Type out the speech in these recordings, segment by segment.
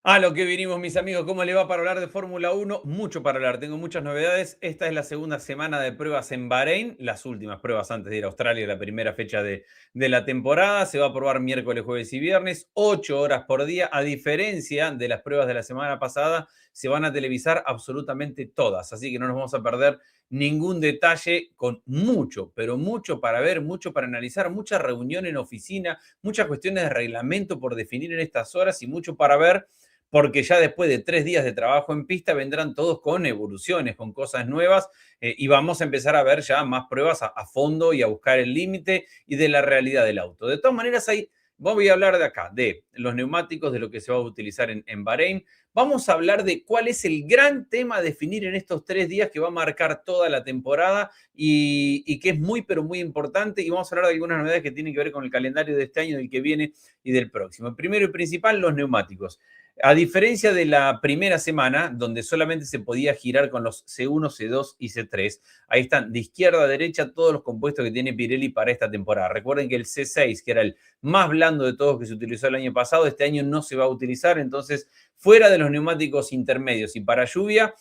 A lo que vinimos, mis amigos, ¿cómo le va para hablar de Fórmula Uno? Mucho para hablar, tengo muchas novedades. Esta es la segunda semana de pruebas en Bahrein, las últimas pruebas antes de ir a Australia, la primera fecha de la temporada. Se va a probar miércoles, jueves y viernes, 8 horas por día. A diferencia de las pruebas de la semana pasada, se van a televisar absolutamente todas, así que no nos vamos a perder ningún detalle, con mucho, pero mucho para ver, mucho para analizar, mucha reunión en oficina, muchas cuestiones de reglamento por definir en estas horas y mucho para ver porque ya después de 3 días de trabajo en pista vendrán todos con evoluciones, con cosas nuevas, y vamos a empezar a ver ya más pruebas a fondo y a buscar el límite y de la realidad del auto. De todas maneras, voy a hablar de acá, de los neumáticos, de lo que se va a utilizar en Bahrein. Vamos a hablar de cuál es el gran tema a definir en estos 3 días que va a marcar toda la temporada y que es muy, pero muy importante. Y vamos a hablar de algunas novedades que tienen que ver con el calendario de este año, del que viene y del próximo. Primero y principal, los neumáticos. A diferencia de la primera semana, donde solamente se podía girar con los C1, C2 y C3, ahí están de izquierda a derecha todos los compuestos que tiene Pirelli para esta temporada. Recuerden que el C6, que era el más blando de todos que se utilizó el año pasado, este año no se va a utilizar, entonces fuera de los neumáticos intermedios y para lluvia,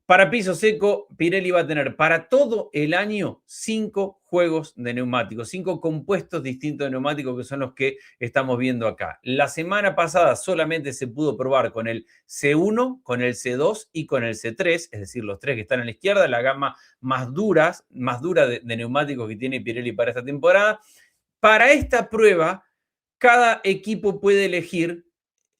para piso seco, Pirelli va a tener para todo el año 5 juegos de neumáticos, 5 compuestos distintos de neumáticos que son los que estamos viendo acá. La semana pasada solamente se pudo probar con el C1, con el C2 y con el C3, es decir, los tres que están a la izquierda, la gama más dura de neumáticos que tiene Pirelli para esta temporada. Para esta prueba, cada equipo puede elegir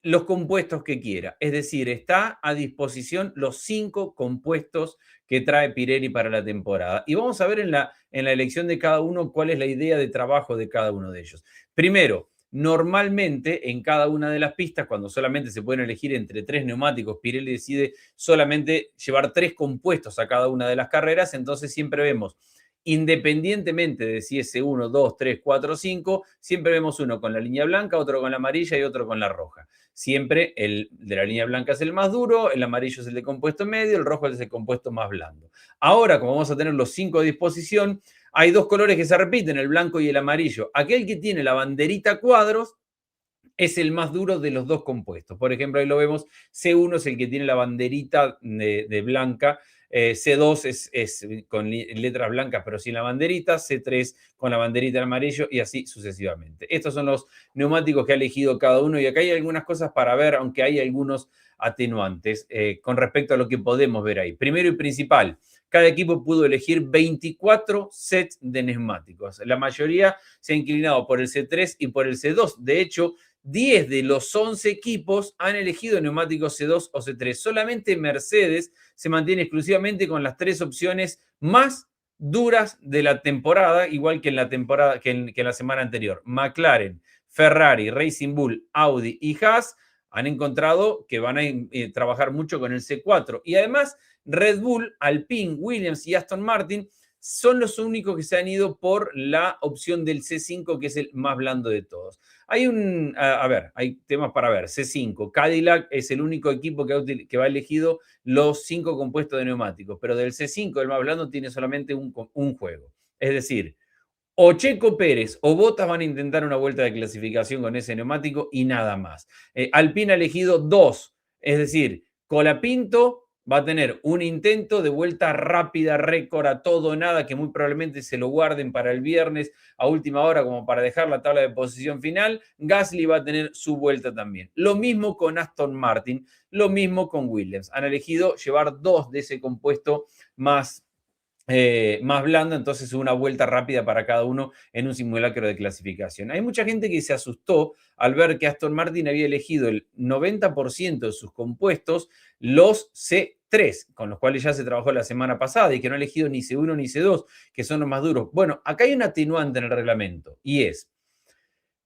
los compuestos que quiera. Es decir, está a disposición los 5 compuestos que trae Pirelli para la temporada. Y vamos a ver en la elección de cada uno cuál es la idea de trabajo de cada uno de ellos. Primero, normalmente en cada una de las pistas, cuando solamente se pueden elegir entre 3 neumáticos, Pirelli decide solamente llevar 3 compuestos a cada una de las carreras, entonces siempre vemos, independientemente de si es 1, 2, 3, 4, 5, siempre vemos uno con la línea blanca, otro con la amarilla y otro con la roja. Siempre el de la línea blanca es el más duro, el amarillo es el de compuesto medio, el rojo es el compuesto más blando. Ahora, como vamos a tener los 5 a disposición, hay 2 colores que se repiten, el blanco y el amarillo. Aquel que tiene la banderita cuadros es el más duro de los 2 compuestos. Por ejemplo, ahí lo vemos, C1 es el que tiene la banderita de blanca, C2 es con letras blancas pero sin la banderita, C3 con la banderita en amarillo y así sucesivamente. Estos son los neumáticos que ha elegido cada uno y acá hay algunas cosas para ver, aunque hay algunos atenuantes con respecto a lo que podemos ver ahí. Primero y principal, cada equipo pudo elegir 24 sets de neumáticos. La mayoría se ha inclinado por el C3 y por el C2. De hecho, 10 de los 11 equipos han elegido neumáticos C2 o C3. Solamente Mercedes se mantiene exclusivamente con las 3 opciones más duras de la temporada, igual que en la temporada que en la semana anterior. McLaren, Ferrari, Racing Bull, Audi y Haas han encontrado que van a trabajar mucho con el C4. Y además, Red Bull, Alpine, Williams y Aston Martin son los únicos que se han ido por la opción del C5, que es el más blando de todos. Hay temas para ver. C5, Cadillac es el único equipo que ha elegido los 5 compuestos de neumáticos, pero del C5, el más blando, tiene solamente un juego. Es decir, o Checo Pérez o Bottas van a intentar una vuelta de clasificación con ese neumático y nada más. Alpine ha elegido 2, es decir, Colapinto va a tener un intento de vuelta rápida, récord, a todo o nada, que muy probablemente se lo guarden para el viernes a última hora como para dejar la tabla de posición final. Gasly va a tener su vuelta también. Lo mismo con Aston Martin, lo mismo con Williams. Han elegido llevar 2 de ese compuesto más blando, entonces una vuelta rápida para cada uno en un simulacro de clasificación. Hay mucha gente que se asustó al ver que Aston Martin había elegido el 90% de sus compuestos, los C3, con los cuales ya se trabajó la semana pasada y que no ha elegido ni C1 ni C2, que son los más duros. Bueno, acá hay un atenuante en el reglamento y es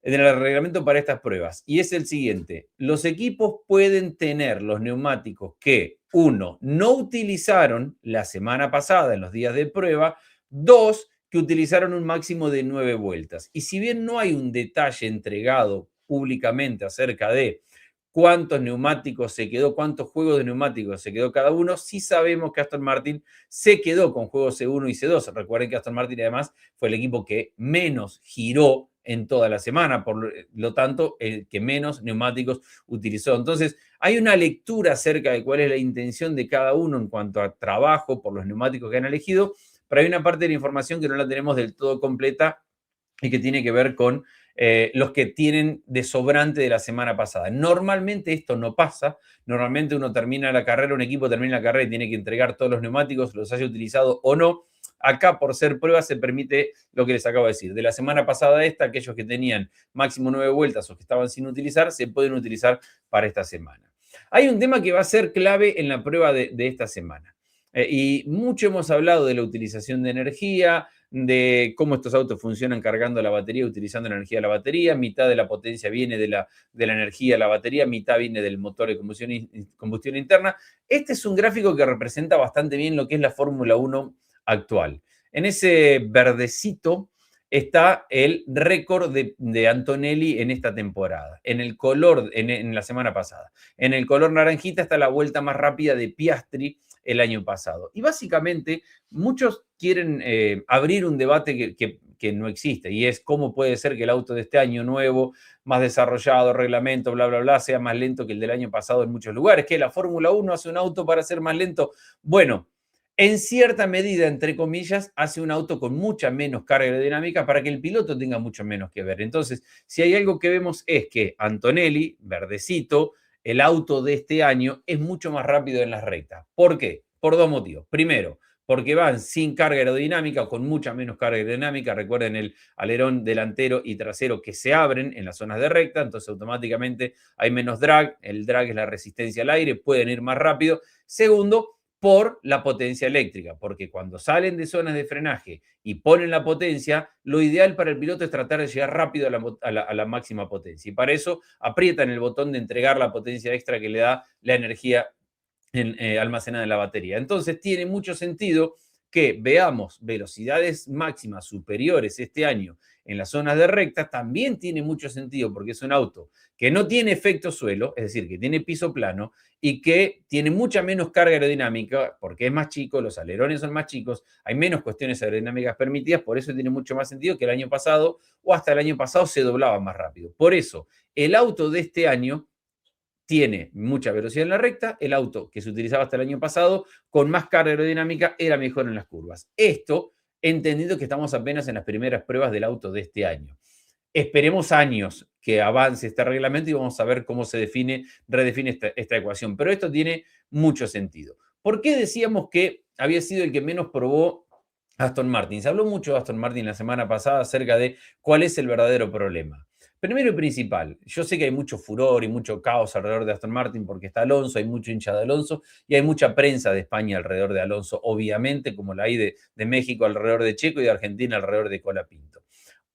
en el reglamento para estas pruebas, y es el siguiente: los equipos pueden tener los neumáticos que, 1, no utilizaron la semana pasada en los días de prueba, 2, que utilizaron un máximo de 9 vueltas. Y si bien no hay un detalle entregado públicamente acerca de cuántos neumáticos se quedó, cuántos juegos de neumáticos se quedó cada uno, sí sabemos que Aston Martin se quedó con juegos C1 y C2. Recuerden que Aston Martin además fue el equipo que menos giró en toda la semana, por lo tanto, el que menos neumáticos utilizó. Entonces, hay una lectura acerca de cuál es la intención de cada uno en cuanto a trabajo por los neumáticos que han elegido, pero hay una parte de la información que no la tenemos del todo completa y que tiene que ver con los que tienen de sobrante de la semana pasada. Normalmente esto no pasa. Normalmente uno termina la carrera, un equipo termina la carrera y tiene que entregar todos los neumáticos, los haya utilizado o no. Acá, por ser prueba, se permite lo que les acabo de decir. De la semana pasada esta, aquellos que tenían máximo 9 vueltas o que estaban sin utilizar, se pueden utilizar para esta semana. Hay un tema que va a ser clave en la prueba de esta semana. Y mucho hemos hablado de la utilización de energía, de cómo estos autos funcionan cargando la batería, utilizando la energía de la batería. Mitad de la potencia viene de la energía de la batería, mitad viene del motor de combustión interna. Este es un gráfico que representa bastante bien lo que es la Fórmula 1 actual. En ese verdecito está el récord de Antonelli en esta temporada, en el color, en la semana pasada. En el color naranjita está la vuelta más rápida de Piastri el año pasado. Y básicamente muchos quieren abrir un debate que no existe, y es cómo puede ser que el auto de este año nuevo, más desarrollado, reglamento, bla, bla, bla, sea más lento que el del año pasado en muchos lugares, que la Fórmula 1 hace un auto para ser más lento. Bueno, en cierta medida, entre comillas, hace un auto con mucha menos carga aerodinámica para que el piloto tenga mucho menos que ver. Entonces, si hay algo que vemos es que Antonelli, verdecito, el auto de este año es mucho más rápido en las rectas. ¿Por qué? Por dos motivos. Primero, porque van sin carga aerodinámica o con mucha menos carga aerodinámica. Recuerden el alerón delantero y trasero que se abren en las zonas de recta, entonces automáticamente hay menos drag. El drag es la resistencia al aire, pueden ir más rápido. Segundo, por la potencia eléctrica, porque cuando salen de zonas de frenaje y ponen la potencia, lo ideal para el piloto es tratar de llegar rápido a la máxima potencia. Y para eso aprietan el botón de entregar la potencia extra que le da la energía almacenada en la batería. Entonces tiene mucho sentido que veamos velocidades máximas superiores este año en las zonas de recta. También tiene mucho sentido porque es un auto que no tiene efecto suelo, es decir, que tiene piso plano y que tiene mucha menos carga aerodinámica porque es más chico, los alerones son más chicos, hay menos cuestiones aerodinámicas permitidas, por eso tiene mucho más sentido que el año pasado o hasta el año pasado se doblaba más rápido. Por eso, el auto de este año tiene mucha velocidad en la recta, el auto que se utilizaba hasta el año pasado con más carga aerodinámica era mejor en las curvas. Esto entendido que estamos apenas en las primeras pruebas del auto de este año. Esperemos años que avance este reglamento y vamos a ver cómo se redefine esta ecuación. Pero esto tiene mucho sentido. ¿Por qué decíamos que había sido el que menos probó Aston Martin? Se habló mucho de Aston Martin la semana pasada acerca de cuál es el verdadero problema. Primero y principal, yo sé que hay mucho furor y mucho caos alrededor de Aston Martin porque está Alonso, hay mucho hincha de Alonso y hay mucha prensa de España alrededor de Alonso, obviamente, como la hay de México alrededor de Checo y de Argentina alrededor de Colapinto.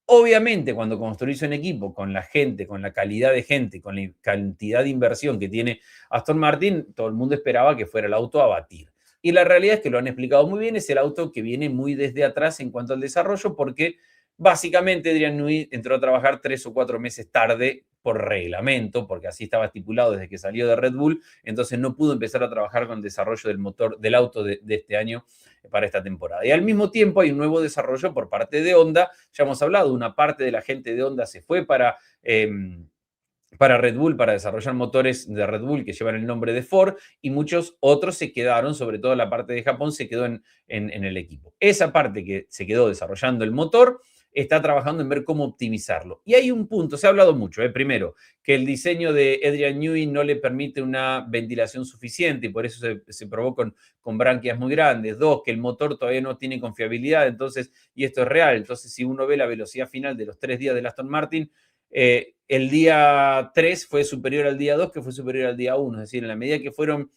Obviamente, cuando construís un equipo con la gente, con la calidad de gente, con la cantidad de inversión que tiene Aston Martin, todo el mundo esperaba que fuera el auto a batir. Y la realidad es que lo han explicado muy bien, es el auto que viene muy desde atrás en cuanto al desarrollo, porque básicamente Adrian Newey entró a trabajar 3 o 4 meses tarde por reglamento, porque así estaba estipulado desde que salió de Red Bull, entonces no pudo empezar a trabajar con el desarrollo del motor del auto de este año para esta temporada. Y al mismo tiempo hay un nuevo desarrollo por parte de Honda, ya hemos hablado, una parte de la gente de Honda se fue para Red Bull, para desarrollar motores de Red Bull que llevan el nombre de Ford, y muchos otros se quedaron, sobre todo la parte de Japón, se quedó en el equipo. Esa parte que se quedó desarrollando el motor está trabajando en ver cómo optimizarlo. Y hay un punto, se ha hablado mucho, primero, que el diseño de Adrian Newey no le permite una ventilación suficiente y por eso se probó con branquias muy grandes. Dos, que el motor todavía no tiene confiabilidad, entonces, y esto es real, entonces si uno ve la velocidad final de los 3 días del Aston Martin, el día 3 fue superior al día 2, que fue superior al día 1. Es decir, en la medida que fueron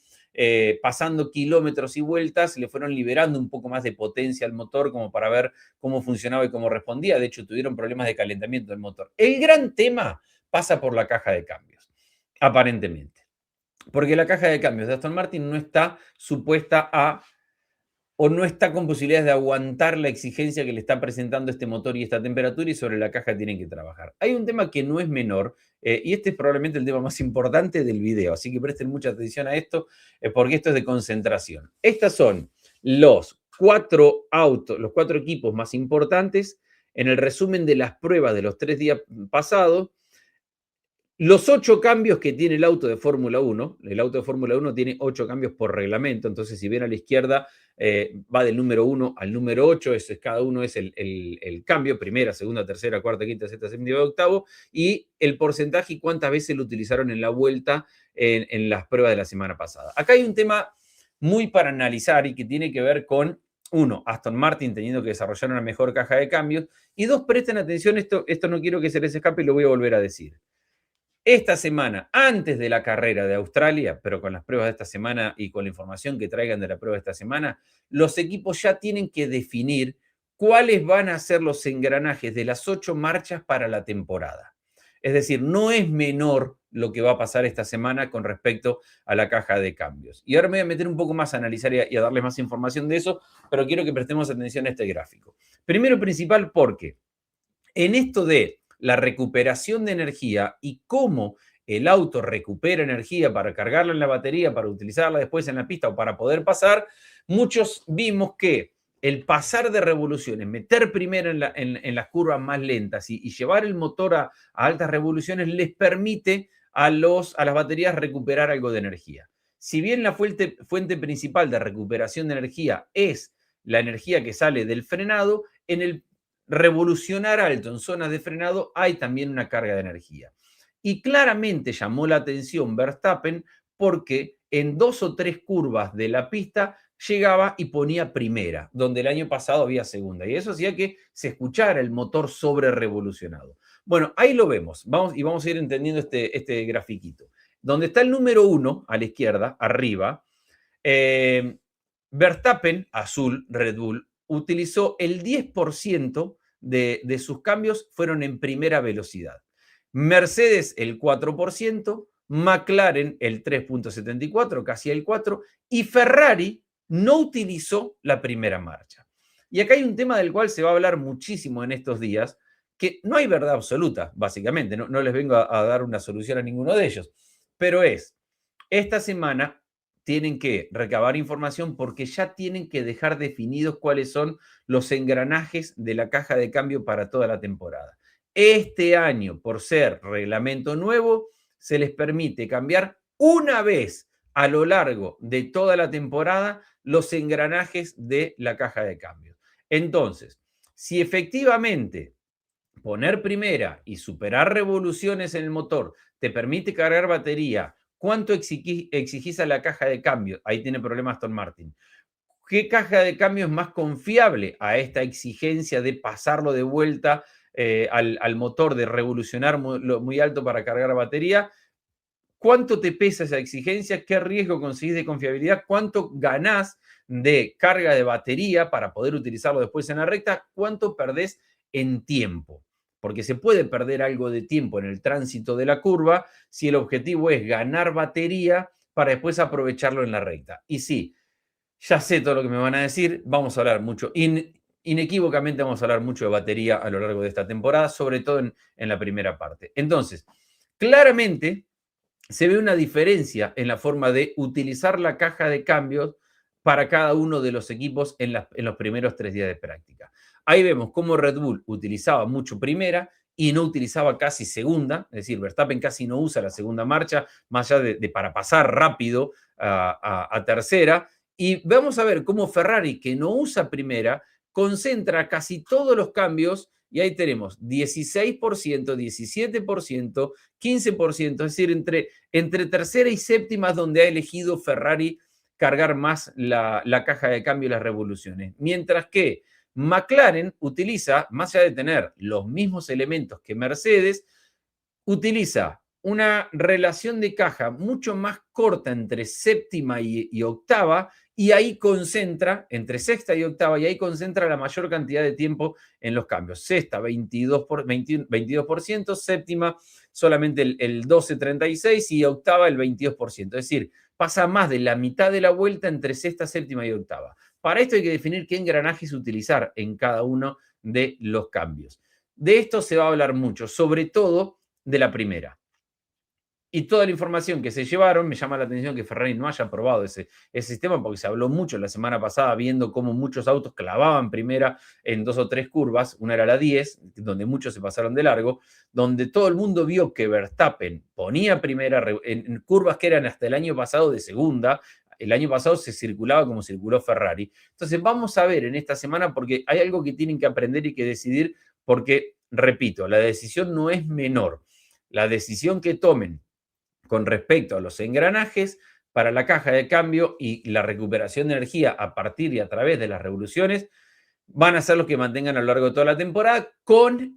pasando kilómetros y vueltas, le fueron liberando un poco más de potencia al motor como para ver cómo funcionaba y cómo respondía. De hecho, tuvieron problemas de calentamiento del motor. El gran tema pasa por la caja de cambios, aparentemente. Porque la caja de cambios de Aston Martin no está supuesta o no está con posibilidades de aguantar la exigencia que le está presentando este motor y esta temperatura, y sobre la caja tienen que trabajar. Hay un tema que no es menor, y este es probablemente el tema más importante del video, así que presten mucha atención a esto, porque esto es de concentración. Estas son los 4 autos, los 4 equipos más importantes en el resumen de las pruebas de los 3 días pasados, los 8 cambios que tiene el auto de Fórmula 1, el auto de Fórmula 1 tiene 8 cambios por reglamento, entonces si ven a la izquierda, va del número 1 al número 8, cada uno es el cambio, primera, segunda, tercera, cuarta, quinta, sexta, séptima y octavo, y el porcentaje y cuántas veces lo utilizaron en la vuelta en las pruebas de la semana pasada. Acá hay un tema muy para analizar y que tiene que ver con, uno, Aston Martin teniendo que desarrollar una mejor caja de cambios, y dos, presten atención, esto no quiero que se les escape y lo voy a volver a decir. Esta semana, antes de la carrera de Australia, pero con las pruebas de esta semana y con la información que traigan de la prueba de esta semana, los equipos ya tienen que definir cuáles van a ser los engranajes de las 8 marchas para la temporada. Es decir, no es menor lo que va a pasar esta semana con respecto a la caja de cambios. Y ahora me voy a meter un poco más a analizar y a darles más información de eso, pero quiero que prestemos atención a este gráfico. Primero principal, porque en esto de la recuperación de energía y cómo el auto recupera energía para cargarla en la batería, para utilizarla después en la pista o para poder pasar, muchos vimos que el pasar de revoluciones, meter primero en las curvas más lentas y llevar el motor a altas revoluciones les permite a las baterías recuperar algo de energía. Si bien la fuente principal de recuperación de energía es la energía que sale del frenado, en el revolucionar alto en zonas de frenado hay también una carga de energía. Y claramente llamó la atención Verstappen porque en 2 o 3 curvas de la pista llegaba y ponía primera, donde el año pasado había segunda. Y eso hacía que se escuchara el motor sobre revolucionado. Bueno, ahí lo vemos. Vamos a ir entendiendo este grafiquito. Donde está el número 1 a la izquierda, arriba, Verstappen, azul, Red Bull, utilizó el 10% de sus cambios fueron en primera velocidad. Mercedes el 4%, McLaren el 3.74, casi el 4%, y Ferrari no utilizó la primera marcha. Y acá hay un tema del cual se va a hablar muchísimo en estos días, que no hay verdad absoluta, básicamente, no les vengo a dar una solución a ninguno de ellos, pero esta semana tienen que recabar información porque ya tienen que dejar definidos cuáles son los engranajes de la caja de cambio para toda la temporada. Este año, por ser reglamento nuevo, se les permite cambiar una vez a lo largo de toda la temporada los engranajes de la caja de cambio. Entonces, si efectivamente poner primera y superar revoluciones en el motor te permite cargar batería, ¿cuánto exigís a la caja de cambio? Ahí tiene problemas Aston Martin. ¿Qué caja de cambio es más confiable a esta exigencia de pasarlo de vuelta al motor, de revolucionar muy alto para cargar batería? ¿Cuánto te pesa esa exigencia? ¿Qué riesgo conseguís de confiabilidad? ¿Cuánto ganás de carga de batería para poder utilizarlo después en la recta? ¿Cuánto perdés en tiempo? Porque se puede perder algo de tiempo en el tránsito de la curva si el objetivo es ganar batería para después aprovecharlo en la recta. Y sí, ya sé todo lo que me van a decir, vamos a hablar mucho, inequívocamente vamos a hablar mucho de batería a lo largo de esta temporada, sobre todo en la primera parte. Entonces, claramente se ve una diferencia en la forma de utilizar la caja de cambios para cada uno de los equipos en los primeros 3 días de práctica. Ahí vemos cómo Red Bull utilizaba mucho primera y no utilizaba casi segunda, es decir, Verstappen casi no usa la segunda marcha, más allá de para pasar rápido a tercera. Y vamos a ver cómo Ferrari, que no usa primera, concentra casi todos los cambios y ahí tenemos 16%, 17%, 15%, es decir, entre tercera y séptima es donde ha elegido Ferrari cargar más la caja de cambio y las revoluciones. Mientras que McLaren utiliza, más allá de tener los mismos elementos que Mercedes, utiliza una relación de caja mucho más corta entre séptima y octava, y ahí concentra, entre sexta y octava, y ahí concentra la mayor cantidad de tiempo en los cambios. Sexta, 22%, séptima solamente el 12,36% y octava el 22%. Es decir, pasa más de la mitad de la vuelta entre sexta, séptima y octava. Para esto hay que definir qué engranajes utilizar en cada uno de los cambios. De esto se va a hablar mucho, sobre todo de la primera. Y toda la información que se llevaron, me llama la atención que Ferrari no haya probado ese sistema, porque se habló mucho la semana pasada viendo cómo muchos autos clavaban primera en 2 o 3 curvas, una era la 10, donde muchos se pasaron de largo, donde todo el mundo vio que Verstappen ponía primera en curvas que eran hasta el año pasado de segunda. El año pasado se circulaba como circuló Ferrari. Entonces vamos a ver en esta semana, porque hay algo que tienen que aprender y que decidir, porque, repito, la decisión no es menor. La decisión que tomen con respecto a los engranajes para la caja de cambio y la recuperación de energía a partir y a través de las revoluciones van a ser los que mantengan a lo largo de toda la temporada, con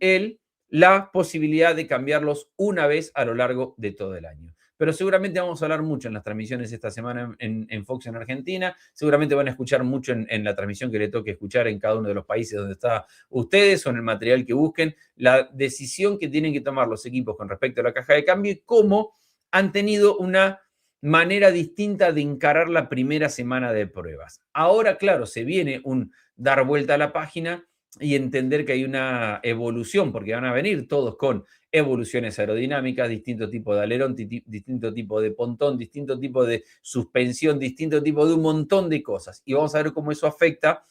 la posibilidad de cambiarlos una vez a lo largo de todo el año. Pero seguramente vamos a hablar mucho en las transmisiones esta semana en Fox en Argentina. Seguramente van a escuchar mucho en la transmisión que le toque escuchar en cada uno de los países donde están ustedes o en el material que busquen, la decisión que tienen que tomar los equipos con respecto a la caja de cambio y cómo han tenido una manera distinta de encarar la primera semana de pruebas. Ahora, claro, se viene un dar vuelta a la página y entender que hay una evolución, porque van a venir todos con evoluciones aerodinámicas, distinto tipo de alerón, distinto tipo de pontón, distinto tipo de suspensión, distinto tipo de un montón de cosas. Y vamos a ver cómo eso afecta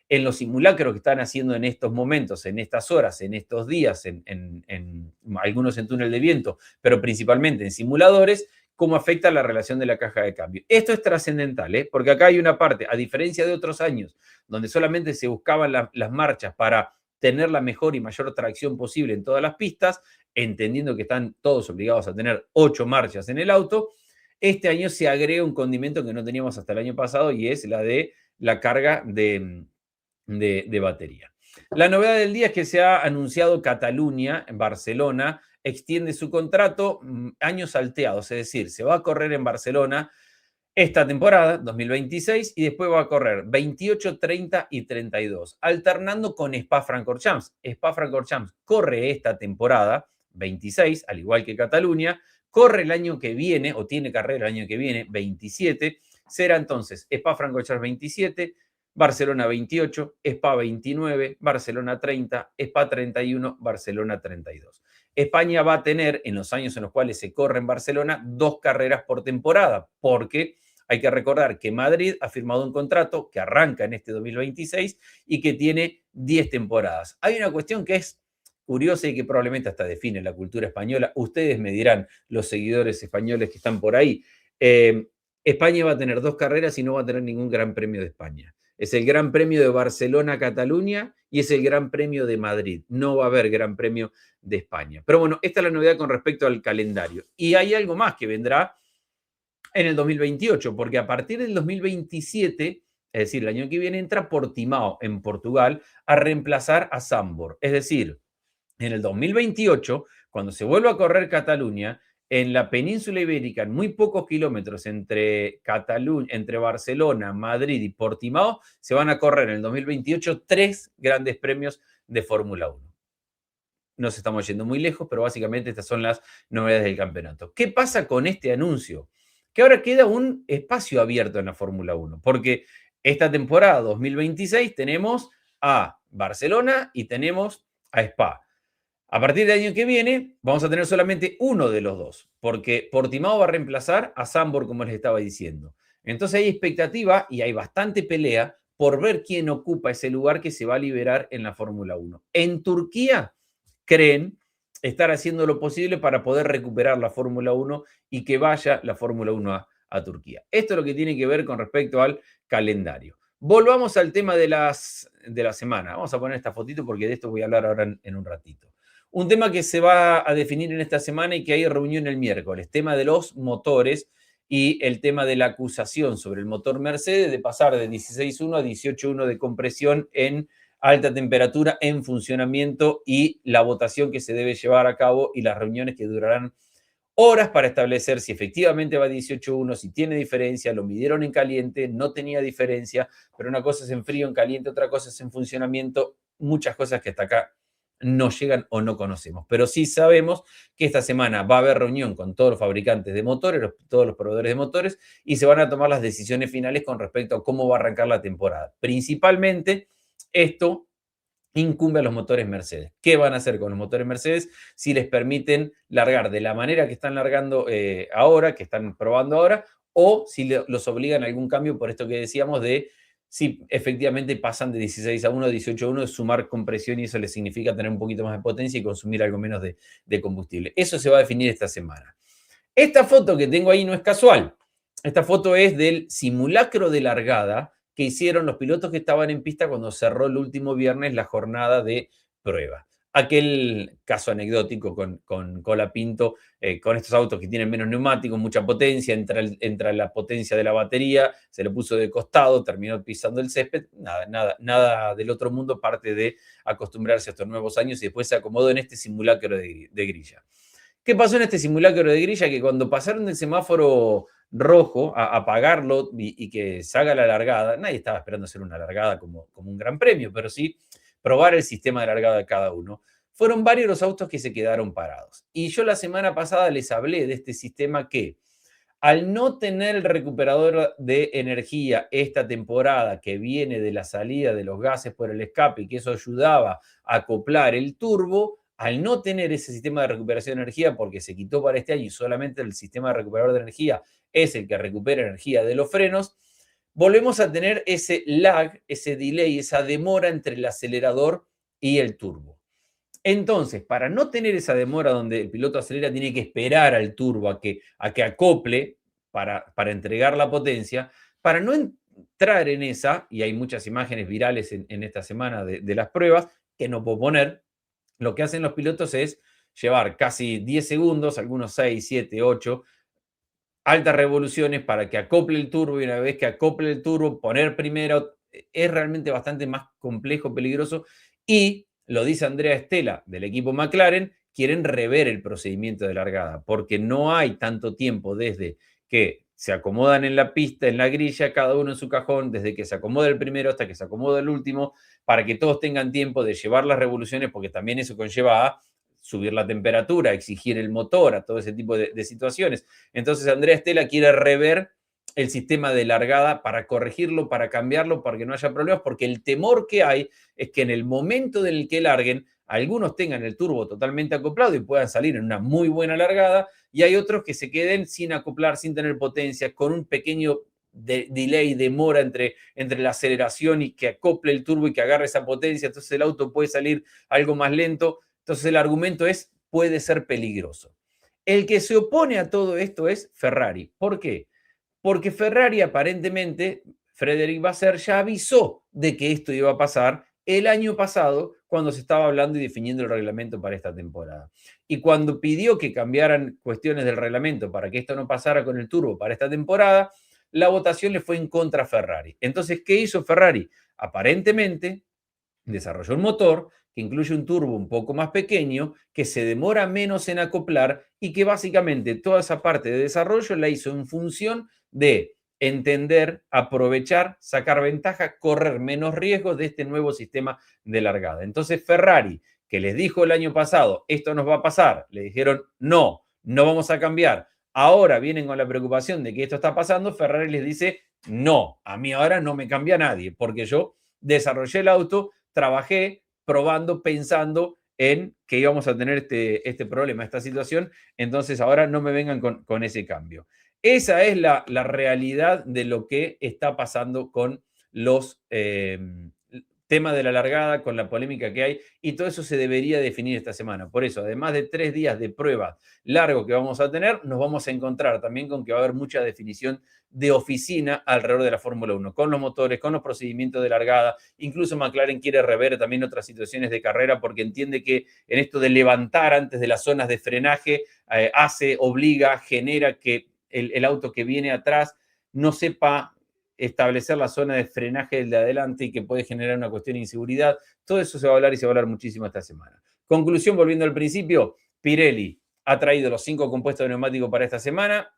en los simulacros que están haciendo en estos momentos, en estas horas, en estos días, en algunos en túnel de viento, pero principalmente en simuladores, cómo afecta la relación de la caja de cambio. Esto es trascendental, porque acá hay una parte, a diferencia de otros años, donde solamente se buscaban las marchas para tener la mejor y mayor tracción posible en todas las pistas, entendiendo que están todos obligados a tener 8 marchas en el auto, este año se agrega un condimento que no teníamos hasta el año pasado y es la de la carga de batería. La novedad del día es que se ha anunciado Cataluña, en Barcelona, extiende su contrato años salteados, es decir, se va a correr en Barcelona esta temporada, 2026, y después va a correr 28, 30 y 32, alternando con Spa-Francorchamps. Spa-Francorchamps corre esta temporada, 26, al igual que Cataluña, corre el año que viene, o tiene carrera el año que viene, 27, será entonces Spa-Francorchamps 27, Barcelona 28, Spa 29, Barcelona 30, Spa 31, Barcelona 32. España va a tener, en los años en los cuales se corre en Barcelona, 2 carreras por temporada, porque hay que recordar que Madrid ha firmado un contrato que arranca en este 2026 y que tiene 10 temporadas. Hay una cuestión que es curiosa y que probablemente hasta define la cultura española. Ustedes me dirán, los seguidores españoles que están por ahí, España va a tener 2 carreras y no va a tener ningún Gran Premio de España. Es el Gran Premio de Barcelona-Cataluña y es el Gran Premio de Madrid. No va a haber Gran Premio de España. Pero bueno, esta es la novedad con respecto al calendario. Y hay algo más que vendrá en el 2028, porque a partir del 2027, es decir, el año que viene, entra Portimao en Portugal a reemplazar a Zandvoort. Es decir, en el 2028, cuando se vuelva a correr Cataluña, en la península ibérica, en muy pocos kilómetros entre Barcelona, Madrid y Portimao, se van a correr en el 2028 3 grandes premios de Fórmula 1. Nos estamos yendo muy lejos, pero básicamente estas son las novedades del campeonato. ¿Qué pasa con este anuncio? Que ahora queda un espacio abierto en la Fórmula 1, porque esta temporada 2026 tenemos a Barcelona y tenemos a Spa. A partir del año que viene vamos a tener solamente uno de los dos, porque Portimao va a reemplazar a Zandvoort, como les estaba diciendo. Entonces hay expectativa y hay bastante pelea por ver quién ocupa ese lugar que se va a liberar en la Fórmula 1. En Turquía creen estar haciendo lo posible para poder recuperar la Fórmula 1 y que vaya la Fórmula 1 a Turquía. Esto es lo que tiene que ver con respecto al calendario. Volvamos al tema de la semana. Vamos a poner esta fotito porque de esto voy a hablar ahora en un ratito. Un tema que se va a definir en esta semana y que hay reunión el miércoles, tema de los motores y el tema de la acusación sobre el motor Mercedes de pasar de 16.1 a 18.1 de compresión en alta temperatura en funcionamiento y la votación que se debe llevar a cabo y las reuniones que durarán horas para establecer si efectivamente va a 18.1, si tiene diferencia, lo midieron en caliente, no tenía diferencia, pero una cosa es en frío, en caliente, otra cosa es en funcionamiento, muchas cosas que hasta acá no llegan o no conocemos. Pero sí sabemos que esta semana va a haber reunión con todos los fabricantes de motores, todos los proveedores de motores, y se van a tomar las decisiones finales con respecto a cómo va a arrancar la temporada. Principalmente, esto incumbe a los motores Mercedes. ¿Qué van a hacer con los motores Mercedes si les permiten largar de la manera que están largando ahora, que están probando ahora, o si los obligan a algún cambio por esto que decíamos de si efectivamente pasan de 16 a 1, 18 a 1, sumar compresión y eso les significa tener un poquito más de potencia y consumir algo menos de combustible. Eso se va a definir esta semana. Esta foto que tengo ahí no es casual. Esta foto es del simulacro de largada que hicieron los pilotos que estaban en pista cuando cerró el último viernes la jornada de prueba. Aquel caso anecdótico con Colapinto, con estos autos que tienen menos neumáticos, mucha potencia, entra la potencia de la batería, se le puso de costado, terminó pisando el césped, nada del otro mundo, parte de acostumbrarse a estos nuevos años y después se acomodó en este simulacro de grilla. ¿Qué pasó en este simulacro de grilla? Que cuando pasaron del semáforo rojo a apagarlo y que se haga la largada, nadie estaba esperando hacer una largada como un gran premio, pero sí probar el sistema de largada de cada uno. Fueron varios los autos que se quedaron parados. Y yo la semana pasada les hablé de este sistema que, al no tener el recuperador de energía esta temporada que viene de la salida de los gases por el escape y que eso ayudaba a acoplar el turbo, al no tener ese sistema de recuperación de energía porque se quitó para este año y solamente el sistema de recuperador de energía es el que recupera energía de los frenos, volvemos a tener ese lag, ese delay, esa demora entre el acelerador y el turbo. Entonces, para no tener esa demora donde el piloto acelera, tiene que esperar al turbo a que acople para entregar la potencia, para no entrar en esa, y hay muchas imágenes virales en esta semana de las pruebas, que no puedo poner, lo que hacen los pilotos es llevar casi 10 segundos, algunos 6, 7, 8, altas revoluciones para que acople el turbo y una vez que acople el turbo, poner primero, es realmente bastante más complejo, peligroso y lo dice Andrea Stella del equipo McLaren, quieren rever el procedimiento de largada porque no hay tanto tiempo desde que se acomodan en la pista, en la grilla, cada uno en su cajón, desde que se acomoda el primero hasta que se acomoda el último, para que todos tengan tiempo de llevar las revoluciones, porque también eso conlleva a subir la temperatura, exigir el motor, a todo ese tipo de situaciones. Entonces Andrea Stella quiere rever el sistema de largada para corregirlo, para cambiarlo, para que no haya problemas, porque el temor que hay es que en el momento en el que larguen, algunos tengan el turbo totalmente acoplado y puedan salir en una muy buena largada, y hay otros que se queden sin acoplar, sin tener potencia, con un pequeño delay, demora entre la aceleración y que acople el turbo y que agarre esa potencia, entonces el auto puede salir algo más lento. Entonces el argumento es, puede ser peligroso. El que se opone a todo esto es Ferrari. ¿Por qué? Porque Ferrari aparentemente, Frederic Vasseur ya avisó de que esto iba a pasar el año pasado cuando se estaba hablando y definiendo el reglamento para esta temporada. Y cuando pidió que cambiaran cuestiones del reglamento para que esto no pasara con el turbo para esta temporada, la votación le fue en contra a Ferrari. Entonces, ¿qué hizo Ferrari? Aparentemente desarrolló un motor que incluye un turbo un poco más pequeño, que se demora menos en acoplar y que básicamente toda esa parte de desarrollo la hizo en función de entender, aprovechar, sacar ventaja, correr menos riesgos de este nuevo sistema de largada. Entonces Ferrari, que les dijo el año pasado, esto nos va a pasar, le dijeron, no, no vamos a cambiar. Ahora vienen con la preocupación de que esto está pasando, Ferrari les dice, no, a mí ahora no me cambia nadie, porque yo desarrollé el auto, trabajé probando, pensando en que íbamos a tener este problema, esta situación, entonces ahora no me vengan con ese cambio. Esa es la realidad de lo que está pasando con los temas de la largada, con la polémica que hay, y todo eso se debería definir esta semana. Por eso, además de 3 días de prueba largo que vamos a tener, nos vamos a encontrar también con que va a haber mucha definición de oficina alrededor de la Fórmula 1, con los motores, con los procedimientos de largada. Incluso McLaren quiere rever también otras situaciones de carrera porque entiende que en esto de levantar antes de las zonas de frenaje obliga, genera que el auto que viene atrás no sepa establecer la zona de frenaje del de adelante y que puede generar una cuestión de inseguridad. Todo eso se va a hablar y se va a hablar muchísimo esta semana. Conclusión, volviendo al principio, Pirelli ha traído los 5 compuestos de neumático para esta semana.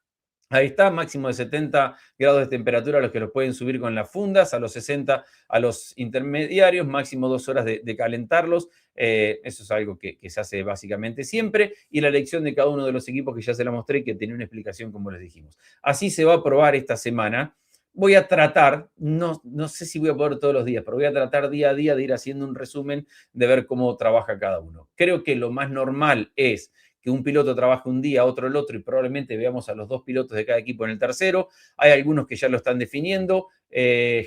Ahí está, máximo de 70 grados de temperatura a los que los pueden subir con las fundas, a los 60 a los intermediarios, máximo 2 horas de calentarlos. Eso es algo que se hace básicamente siempre. Y la elección de cada uno de los equipos que ya se la mostré, que tenía una explicación como les dijimos. Así se va a probar esta semana voy a tratar, no sé si voy a poder todos los días, pero voy a tratar día a día de ir haciendo un resumen de ver cómo trabaja cada uno. Creo que lo más normal es que un piloto trabaje un día, otro el otro, y probablemente veamos a los dos pilotos de cada equipo en el tercero. Hay algunos que ya lo están definiendo.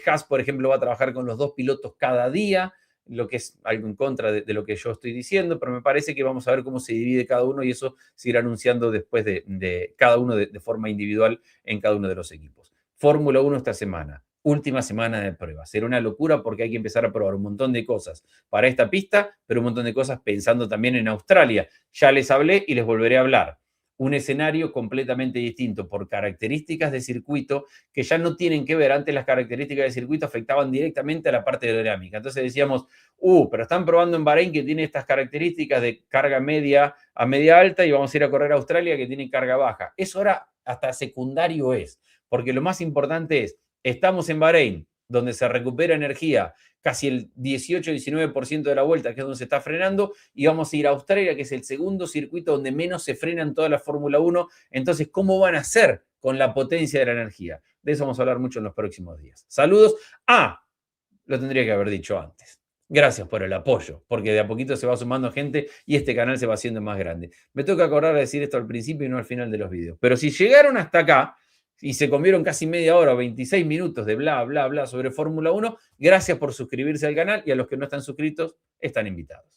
Haas, por ejemplo, va a trabajar con los dos pilotos cada día, lo que es algo en contra de lo que yo estoy diciendo, pero me parece que vamos a ver cómo se divide cada uno y eso se irá anunciando después de cada uno de forma individual en cada uno de los equipos. Fórmula 1 esta semana, última semana de prueba. Será una locura porque hay que empezar a probar un montón de cosas para esta pista, pero un montón de cosas pensando también en Australia. Ya les hablé y les volveré a hablar. Un escenario completamente distinto por características de circuito que ya no tienen que ver. Antes las características de circuito afectaban directamente a la parte aerodinámica. Entonces decíamos, pero están probando en Bahrein que tiene estas características de carga media a media alta y vamos a ir a correr a Australia que tiene carga baja. Eso ahora hasta secundario es, porque lo más importante es, estamos en Bahrein, donde se recupera energía casi el 18-19% de la vuelta, que es donde se está frenando, y vamos a ir a Australia, que es el segundo circuito donde menos se frena en toda la Fórmula 1. Entonces, ¿cómo van a hacer con la potencia de la energía? De eso vamos a hablar mucho en los próximos días. Saludos. Lo tendría que haber dicho antes. Gracias por el apoyo, porque de a poquito se va sumando gente y este canal se va haciendo más grande. Me toca acordar de decir esto al principio y no al final de los videos. Pero si llegaron hasta acá y se comieron casi media hora o 26 minutos de bla, bla, bla sobre Fórmula 1, gracias por suscribirse al canal y a los que no están suscritos están invitados.